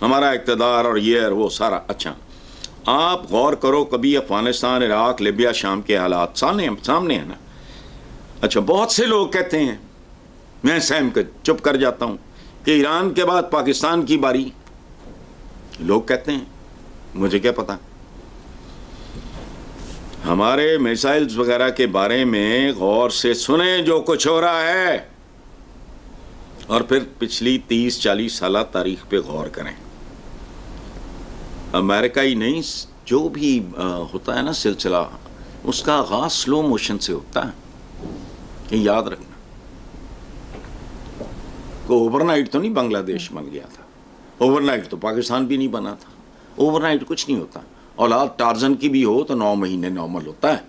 ہمارا اقتدار اور یہ اور وہ سارا. اچھا آپ غور کرو کبھی افغانستان، عراق، لیبیا، شام کے حالات سامنے ہیں نا. اچھا بہت سے لوگ کہتے ہیں، میں سہم کر چپ کر جاتا ہوں، کہ ایران کے بعد پاکستان کی باری. لوگ کہتے ہیں، مجھے کیا پتا. ہمارے میسائلز وغیرہ کے بارے میں غور سے سنیں جو کچھ ہو رہا ہے، اور پھر پچھلی 30-40 سالہ تاریخ پہ غور کریں. امریکہ ہی نہیں، جو بھی ہوتا ہے نا سلسلہ، اس کا آغاز سلو موشن سے ہوتا ہے. یہ یاد رکھنا کہ اوور نائٹ تو نہیں بنگلہ دیش بن گیا تھا، اوور نائٹ تو پاکستان بھی نہیں بنا تھا. اوور نائٹ کچھ نہیں ہوتا. اولاد ٹارزن کی بھی ہو تو 9 مہینے نارمل ہوتا ہے،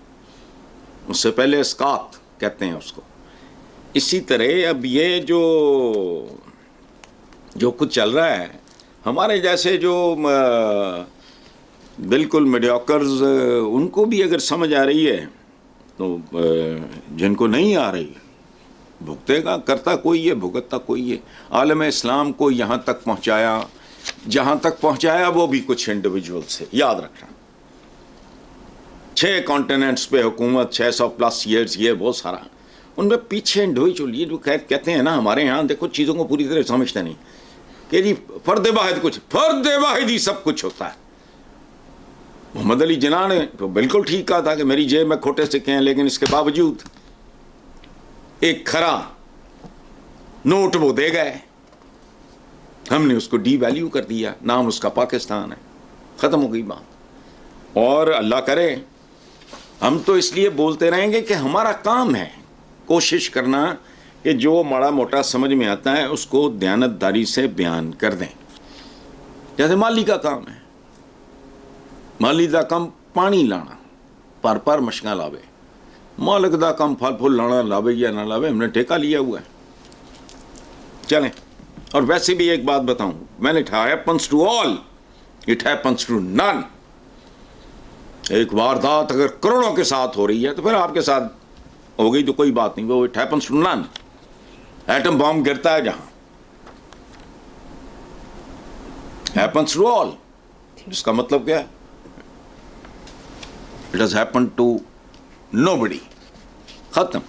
اس سے پہلے اسکات کہتے ہیں اس کو. اسی طرح اب یہ جو کچھ چل رہا ہے، ہمارے جیسے جو بالکل میڈیوکرز، ان کو بھی اگر سمجھ آ رہی ہے تو جن کو نہیں آ رہی بھگتے گا. کرتا کوئی ہے، بھگتتا کوئی ہے. عالم اسلام کو یہاں تک پہنچایا جہاں تک پہنچایا وہ بھی کچھ انڈیویجول سے. یاد رکھنا 6 کانٹیننٹس پہ حکومت، 600+ ایئرز، یہ بہت سارا. ان میں پیچھے انڈیویجول یہ جو کہتے ہیں نا، ہمارے یہاں دیکھو چیزوں کو پوری طرح سمجھتے نہیں کہ جی فرد واحد ہی سب کچھ ہوتا ہے. محمد علی جناح نے تو بالکل ٹھیک کہا تھا کہ میری جیب میں کھوٹے سکے ہیں، لیکن اس کے باوجود ایک کھرا نوٹ وہ دے گئے. ہم نے اس کو ڈی ویلیو کر دیا، نام اس کا پاکستان ہے، ختم ہو گئی بات. اور اللہ کرے ہم تو اس لیے بولتے رہیں گے کہ ہمارا کام ہے کوشش کرنا کہ جو ماڑا موٹا سمجھ میں آتا ہے اس کو دیانتداری سے بیان کر دیں. جیسے مالی کا کام ہے، مالی دا کم پانی لانا، پر مشکاں لاوے. مالک دا کم پھل پھول لانا، لاوے یا نہ لاوے، ہم نے ٹھیکہ لیا ہوا ہے. چلیں. اور ویسے بھی ایک بات بتاؤں، when it happens to all, it happens to none. ایک واردات اگر کروڑوں کے ساتھ ہو رہی ہے تو پھر آپ کے ساتھ ہو گئی تو کوئی بات نہیں، وہ it happens to none. Atom bomb گرتا ہے جہاں، happens to all. اس کا مطلب کیا ہے؟ It has happened to nobody. ختم.